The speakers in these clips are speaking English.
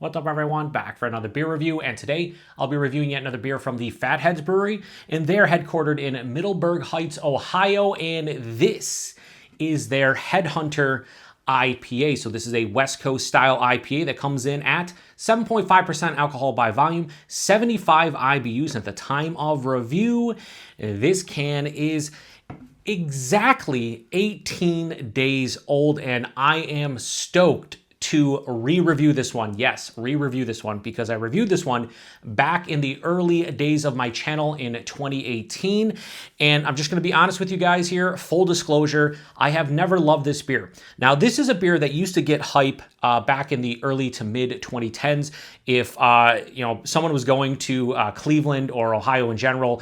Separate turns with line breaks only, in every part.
What's up, everyone? Back for another beer review, and today I'll be reviewing yet another beer from the Fatheads Brewery, and they're headquartered in Middleburg Heights, Ohio, and this is their Head Hunter IPA. So this is a West Coast-style IPA that comes in at 7.5% alcohol by volume, 75 IBUs at the time of review. This can is exactly 18 days old, and I am stoked to re-review this one. Yes, re-review this one because I reviewed this one back in the early days of my channel in 2018. And I'm just gonna be honest with you guys here, full disclosure, I have never loved this beer. Now, this is a beer that used to get hype back in the early to mid 2010s. If someone was going to Cleveland or Ohio in general,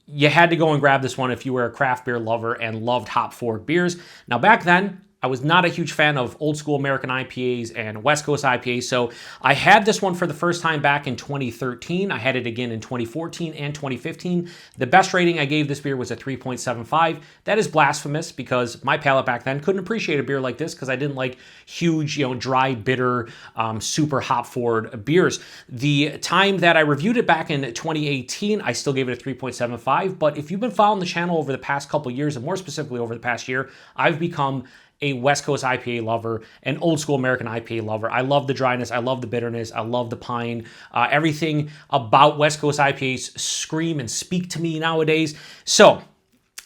you had to go and grab this one if you were a craft beer lover and loved hop forward beers. Now, back then, I was not a huge fan of old school American IPAs and West Coast IPAs, so I had this one for the first time back in 2013. I had it again in 2014 and 2015. The best rating I gave this beer was a 3.75. That is blasphemous because my palate back then couldn't appreciate a beer like this because I didn't like huge, dry, bitter, super hop forward beers. The time that I reviewed it back in 2018, I still gave it a 3.75, but if you've been following the channel over the past couple years, and more specifically over the past year, I've become a West Coast IPA lover, an old school American IPA lover. I love the dryness, I love the bitterness, I love the pine. Everything about West Coast IPAs scream and speak to me nowadays. So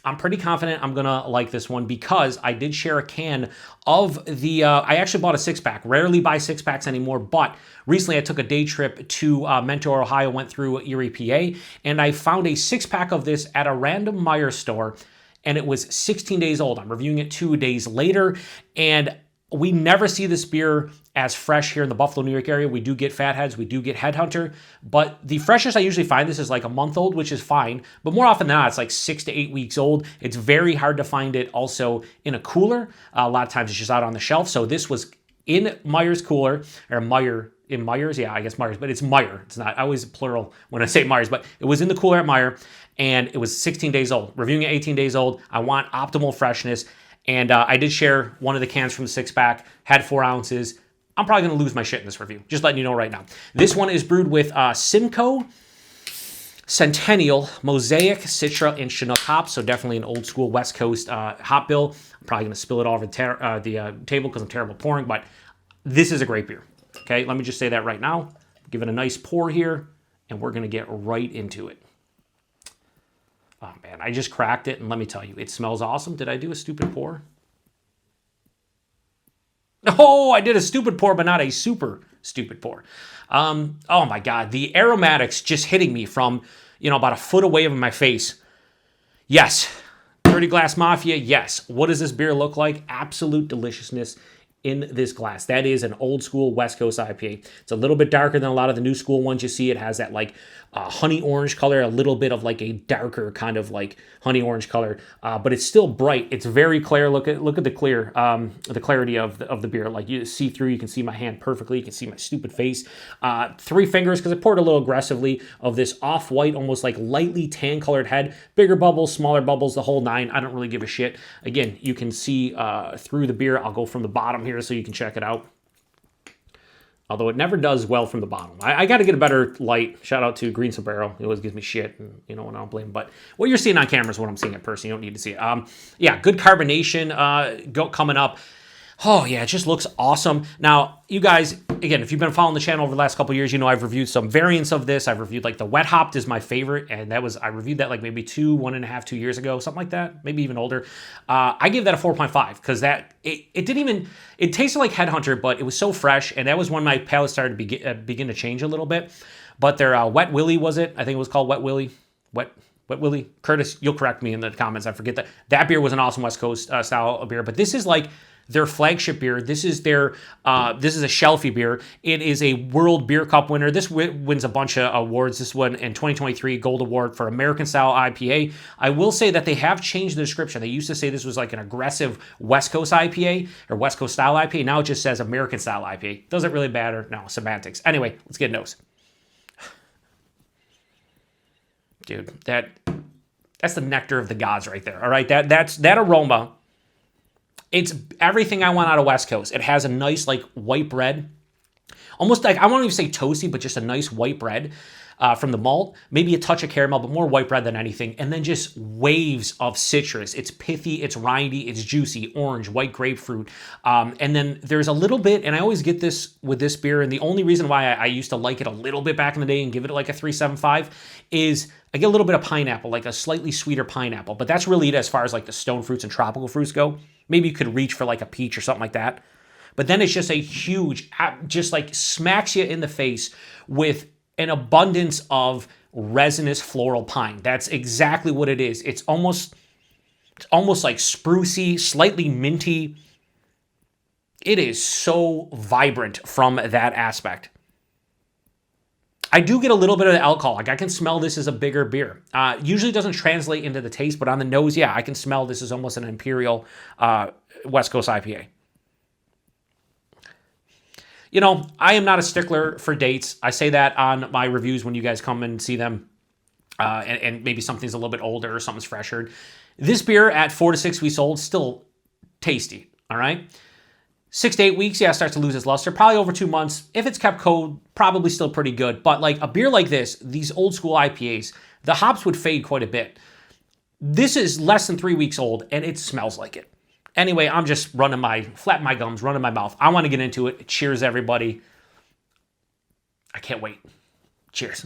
I'm pretty confident I'm gonna like this one because I did share a can of the, I actually bought a 6-pack. Rarely buy 6-packs anymore, but recently I took a day trip to Mentor, Ohio, went through Erie, PA, and I found a 6-pack of this at a random Meijer store, and it was 16 days old. I'm reviewing it 2 days later, and we never see this beer as fresh here in the Buffalo, New York area. We do get Fatheads, we do get Head Hunter, but the freshest I usually find this is like a month old, which is fine, but more often than not, it's like 6 to 8 weeks old. It's very hard to find it also in a cooler. A lot of times it's just out on the shelf, so this was in Meijer's cooler, or in Meijer's, yeah, I guess Meijer's, but it's Meijer. It's not, I always plural when I say Meijer's, but it was in the cooler at Meijer, and it was 16 days old. Reviewing it 18 days old, I want optimal freshness, and I did share one of the cans from the 6-pack, had 4 ounces. I'm probably gonna lose my shit in this review, just letting you know right now. This one is brewed with Simcoe, Centennial, Mosaic, Citra, and Chinook hops, so definitely an old school West Coast hop bill. I'm probably gonna spill it all over the table because I'm terrible at pouring, but this is a great beer. Okay, let me just say that right now. Give it a nice pour here, and we're gonna get right into it. Oh man, I just cracked it, and let me tell you, it smells awesome. Did I do a stupid pour? Oh, I did a stupid pour, but not a super stupid pour. Oh my God, the aromatics just hitting me from, about a foot away from my face. Yes, Dirty Glass Mafia, yes. What does this beer look like? Absolute deliciousness in this glass. That is an old school West Coast IPA. It's a little bit darker than a lot of the new school ones you see. It has that like honey orange color, a little bit of like a darker kind of like honey orange color, but it's still bright. It's very clear. Look at the clear, the clarity of the beer. Like you see through, you can see my hand perfectly. You can see my stupid face. 3 fingers, because I poured a little aggressively, of this off-white, almost like lightly tan colored head. Bigger bubbles, smaller bubbles, the whole 9. I don't really give a shit. Again, you can see through the beer. I'll go from the bottom here so you can check it out. Although it never does well from the bottom. I got to get a better light. Shout out to Green Sombrero. He always gives me shit, and I don't blame him. But what you're seeing on camera is what I'm seeing in person. You don't need to see it. Yeah, good carbonation coming up. Oh yeah, it just looks awesome. Now, you guys, again, if you've been following the channel over the last couple of years, I've reviewed some variants of this. I've reviewed like the wet hopped is my favorite, and I reviewed that like maybe 2 years ago, something like that, maybe even older. I gave that a 4.5 because it tasted like Head Hunter, but it was so fresh, and that was when my palate started to begin to change a little bit. But their Wet Willy, was it? I think it was called Wet Willy. Wet Willy. Curtis, you'll correct me in the comments. I forget that. That beer was an awesome West Coast style beer, but this is like their flagship beer. This is their, this is a shelfie beer. It is a World Beer Cup winner. This wins a bunch of awards. This one in 2023 Gold Award for American Style IPA. I will say that they have changed the description. They used to say this was like an aggressive West Coast IPA or West Coast Style IPA. Now it just says American Style IPA. Doesn't really matter. No, semantics. Anyway, let's get nose. Dude, that's the nectar of the gods right there. All right, that aroma. It's everything I want out of West Coast. It has a nice like white bread, almost like, I won't even say toasty, but just a nice white bread from the malt, maybe a touch of caramel, but more white bread than anything. And then just waves of citrus. It's pithy, it's rindy, it's juicy, orange, white grapefruit. And then there's a little bit, and I always get this with this beer, and the only reason why I used to like it a little bit back in the day and give it like a 3.75 is I get a little bit of pineapple, like a slightly sweeter pineapple, but that's really it as far as like the stone fruits and tropical fruits go. Maybe you could reach for like a peach or something like that. But then it's just a huge, just like smacks you in the face with an abundance of resinous floral pine. That's exactly what it is. It's almost like sprucey, slightly minty. It is so vibrant from that aspect. I do get a little bit of the alcohol. Like I can smell this as a bigger beer. Usually doesn't translate into the taste, but on the nose, yeah, I can smell this is almost an imperial West Coast IPA. You know, I am not a stickler for dates. I say that on my reviews when you guys come and see them, and maybe something's a little bit older or something's fresher. This beer at 4 to 6 weeks old, still tasty, all right? 6 to 8 weeks, yeah, it starts to lose its luster. Probably over 2 months. If it's kept cold, probably still pretty good. But like a beer like this, these old school IPAs, the hops would fade quite a bit. This is less than 3 weeks old, and it smells like it. Anyway, I'm just flapping my gums, running my mouth. I want to get into it. Cheers, everybody. I can't wait. Cheers.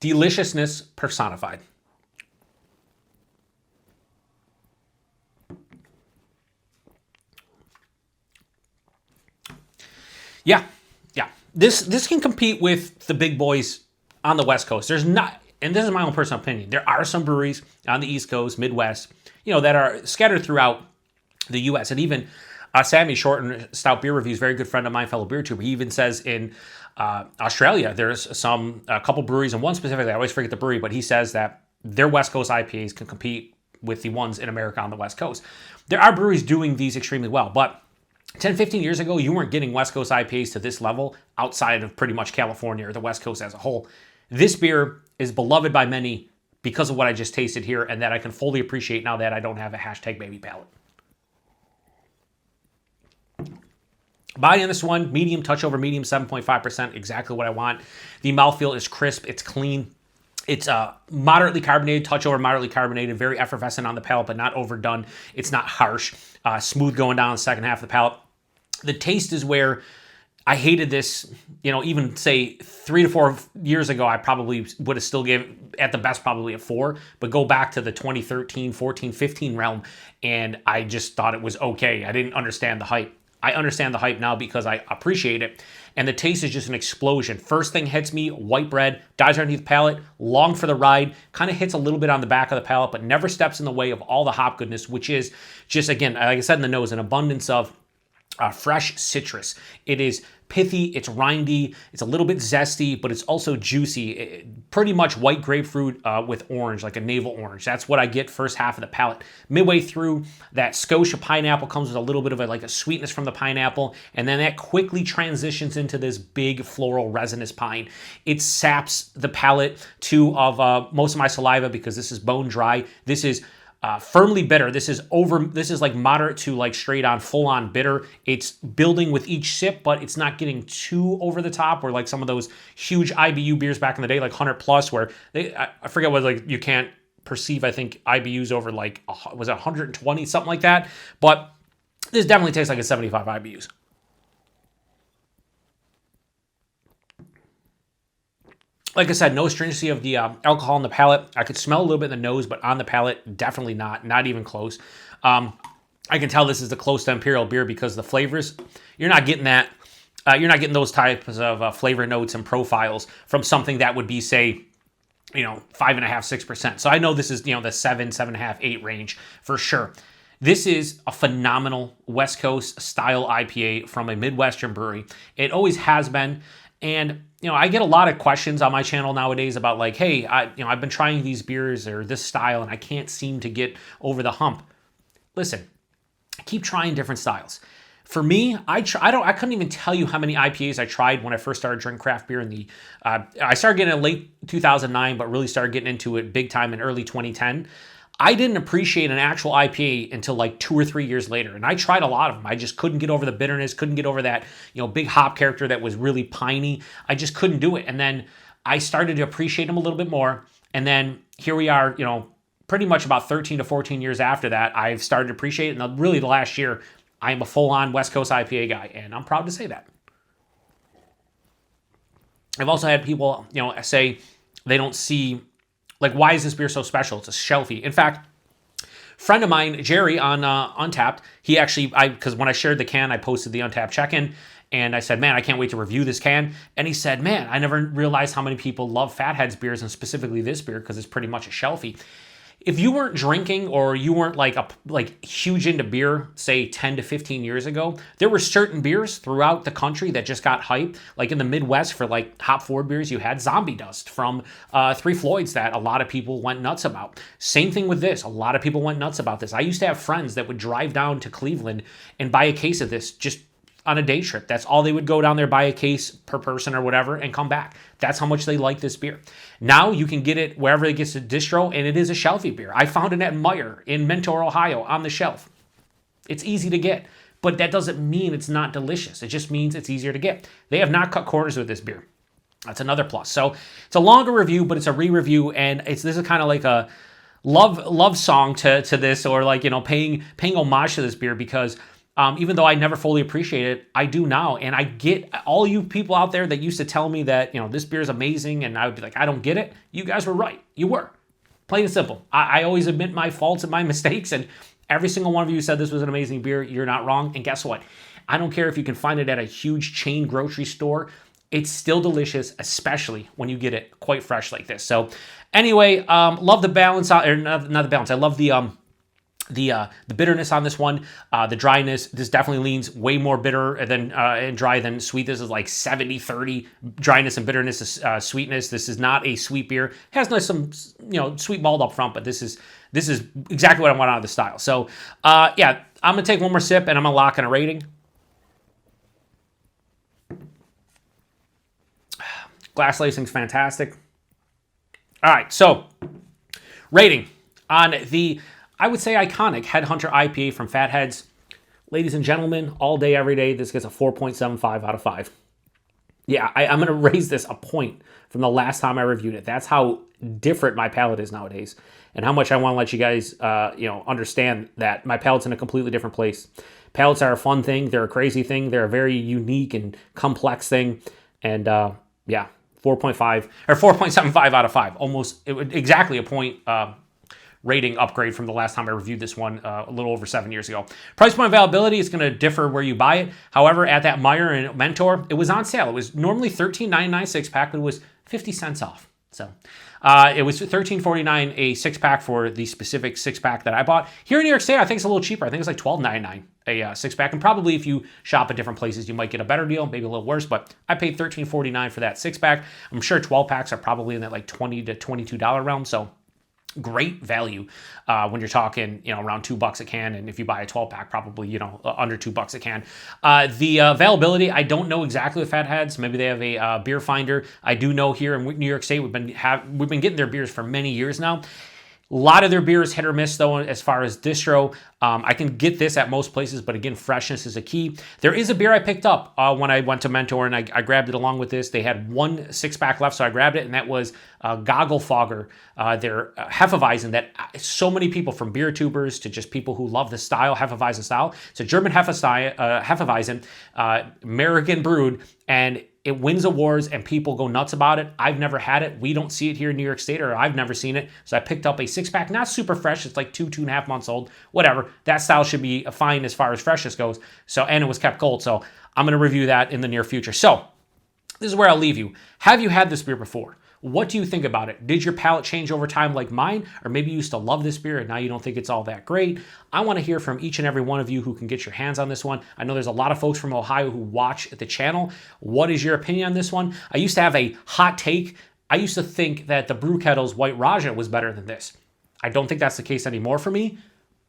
Deliciousness personified. Yeah. This can compete with the big boys on the West Coast. There's not, and this is my own personal opinion, there are some breweries on the East Coast, Midwest, that are scattered throughout the U.S. And even Sammy Short and Stout Beer Reviews, very good friend of mine, fellow beer tuber, he even says in Australia, there's a couple breweries, and one specifically, I always forget the brewery, but he says that their West Coast IPAs can compete with the ones in America on the West Coast. There are breweries doing these extremely well, but 10, 15 years ago, you weren't getting West Coast IPAs to this level outside of pretty much California or the West Coast as a whole. This beer is beloved by many because of what I just tasted here, and that I can fully appreciate now that I don't have a hashtag baby palate. Body on this one, medium, touch over medium, 7.5%, exactly what I want. The mouthfeel is crisp, it's clean. It's moderately carbonated, touch over moderately carbonated, very effervescent on the palate, but not overdone. It's not harsh, smooth going down the second half of the palate. The taste is where I hated this, even say 3 to 4 years ago, I probably would have still given, at the best, probably a 4, but go back to the 2013, 14, 15 realm, and I just thought it was okay. I didn't understand the hype. I understand the hype now because I appreciate it. And the taste is just an explosion. First thing hits me, white bread, dives underneath the palate, long for the ride, kind of hits a little bit on the back of the palate, but never steps in the way of all the hop goodness, which is just, again, like I said in the nose, an abundance of fresh citrus. It is pithy, it's rindy, it's a little bit zesty, but it's also juicy. Pretty much white grapefruit with orange, like a navel orange. That's what I get first half of the palate. Midway through, that Scotia pineapple comes with a little bit of a sweetness from the pineapple, and then that quickly transitions into this big floral resinous pine. It saps the palate of most of my saliva because this is bone dry. This is firmly bitter. This is like moderate to like straight on, full on bitter. It's building with each sip, but it's not getting too over the top, or like some of those huge IBU beers back in the day, like 100 plus, where I forget what, you can't perceive, I think, IBUs over was it 120, something like that. But this definitely tastes like a 75 IBUs. Like I said, no stringency of the alcohol in the palate. I could smell a little bit in the nose, but on the palate, definitely not even close. I can tell this is the close to Imperial beer because the flavors, you're not getting that. You're not getting those types of flavor notes and profiles from something that would be, say, 5.5%, 6%. So I know this is, the 7, 7.5, 8 range for sure. This is a phenomenal West Coast-style IPA from a Midwestern brewery. It always has been. And, I get a lot of questions on my channel nowadays about like, hey, I've been trying these beers or this style and I can't seem to get over the hump. Listen, keep trying different styles. For me, I couldn't even tell you how many IPAs I tried when I first started drinking craft beer in the, I started getting it in late 2009, but really started getting into it big time in early 2010. I didn't appreciate an actual IPA until like 2 or 3 years later. And I tried a lot of them. I just couldn't get over the bitterness, couldn't get over that, big hop character that was really piney. I just couldn't do it. And then I started to appreciate them a little bit more. And then here we are, pretty much about 13 to 14 years after that, I've started to appreciate it. And really the last year, I am a full-on West Coast IPA guy, and I'm proud to say that. I've also had people, say they don't see, like, why is this beer so special? It's a shelfie. In fact, friend of mine, Jerry, on Untapped, he actually, because when I shared the can, I posted the Untapped check-in, and I said, man, I can't wait to review this can. And he said, man, I never realized how many people love Fatheads beers, and specifically this beer, because it's pretty much a shelfie. If you weren't drinking or you weren't like huge into beer, say 10 to 15 years ago, there were certain beers throughout the country that just got hyped. Like in the Midwest for like hop forward beers, you had Zombie Dust from Three Floyds that a lot of people went nuts about. Same thing with this. A lot of people went nuts about this. I used to have friends that would drive down to Cleveland and buy a case of this just on a day trip. That's all they would go down there, buy a case per person or whatever, and come back. That's how much they like this beer. Now you can get it wherever it gets a distro, and it is a shelfie beer. I found it at Meijer in Mentor, Ohio, on the shelf. It's easy to get, but that doesn't mean it's not delicious. It just means it's easier to get. They have not cut corners with this beer. That's another plus. So it's a longer review, but it's a re-review, and this is kind of like a love song to this, or like, paying homage to this beer, because even though I never fully appreciate it, I do now. And I get all you people out there that used to tell me that, this beer is amazing, and I would be like, I don't get it. You guys were right. You were. Plain and simple. I always admit my faults and my mistakes, and every single one of you said this was an amazing beer. You're not wrong. And guess what? I don't care if you can find it at a huge chain grocery store. It's still delicious, especially when you get it quite fresh like this. So anyway, love the balance, or not the balance. I love the bitterness on this one, the dryness. This definitely leans way more bitter than and dry than sweet. This is like 70-30 dryness and bitterness, sweetness. This is not a sweet beer. It has some sweet malt up front, but this is exactly what I want out of the style. So yeah, I'm gonna take one more sip and I'm gonna lock in a rating. Glass lacing's fantastic. All right, so rating on the, I would say, iconic Head Hunter IPA from Fatheads. Ladies and gentlemen, all day, every day, this gets a 4.75 out of 5. Yeah, I'm going to raise this a point from the last time I reviewed it. That's how different my palate is nowadays, and how much I want to let you guys, understand that my palate's in a completely different place. Palates are a fun thing. They're a crazy thing. They're a very unique and complex thing. And yeah, 4.5 or 4.75 out of 5. Exactly a point rating upgrade from the last time I reviewed this one a little over 7 years ago. Price point availability is going to differ where you buy it. However, at that Meijer and Mentor, it was on sale. It was normally $13.99 six-pack, but it was 50 cents off. So it was $13.49 a six-pack for the specific six-pack that I bought. Here in New York State, I think it's a little cheaper. I think it's like $12.99 a six-pack. And probably if you shop at different places, you might get a better deal, maybe a little worse. But I paid $13.49 for that six-pack. I'm sure 12-packs are probably in that like $20 to $22 realm. So great value when you're talking, around $2 a can, and if you buy a 12-pack, probably under $2 a can. The availability, I don't know exactly with Fatheads. Maybe they have a beer finder. I do know here in New York State we've been getting their beers for many years now. A lot of their beers hit or miss, though, as far as distro. I can get this at most places, but again, freshness is a key. There is a beer I picked up when I went to Mentor, and I grabbed it along with this. They had one six-pack left, so I grabbed it, and that was Goggle Fogger, their Hefeweizen, that so many people, from beer tubers to just people who love the style, Hefeweizen style. It's a German Hefeweizen, American brewed, and it wins awards and people go nuts about it. I've never had it. We don't see it here in New York State, or I've never seen it. So I picked up a six-pack, not super fresh. It's like 2.5 months old, whatever. That style should be fine as far as freshness goes. So, and it was kept cold. So I'm going to review that in the near future. So this is where I'll leave you. Have you had this beer before? What do you think about it? Did your palate change over time like mine? Or maybe you used to love this beer and now you don't think it's all that great? I want to hear from each and every one of you who can get your hands on this one. I know there's a lot of folks from Ohio who watch the channel. What is your opinion on this one? I used to have a hot take. I used to think that the Brew Kettle's White Raja was better than this. I don't think that's the case anymore for me,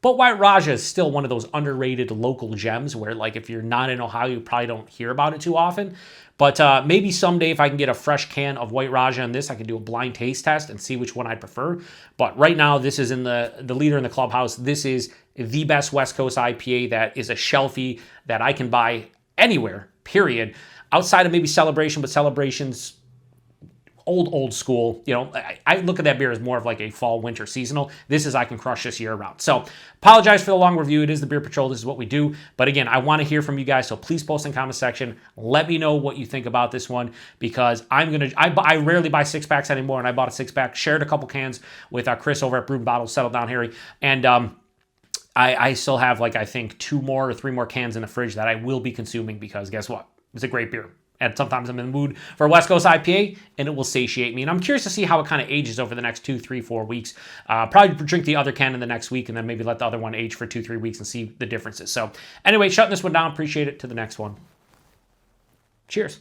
But White Raja is still one of those underrated local gems where, like, if you're not in Ohio, you probably don't hear about it too often. But maybe someday if I can get a fresh can of White Raja on this, I can do a blind taste test and see which one I prefer. But right now, this is in the leader in the clubhouse. This is the best West Coast IPA that is a shelfie that I can buy anywhere, period. Outside of maybe Celebration, but Celebration's old school. You know, I look at that beer as more of like a fall, winter seasonal. This is I can crush this year round. So apologize for the long review. It is the Beer Patrol. This is what we do. But again, I want to hear from you guys. So please post in the comment section. Let me know what you think about this one, because I rarely buy 6-packs anymore. And I bought a 6-pack, shared a couple cans with Chris over at Brewed Bottles, Settle Down Harry. And I still have, like, I think 2 more or 3 more cans in the fridge that I will be consuming, because guess what? It's a great beer. And sometimes I'm in the mood for a West Coast IPA, and it will satiate me. And I'm curious to see how it kind of ages over the next 2, 3, 4 weeks. Probably drink the other can in the next week, and then maybe let the other one age for 2, 3 weeks and see the differences. So anyway, shutting this one down. Appreciate it. To the next one. Cheers.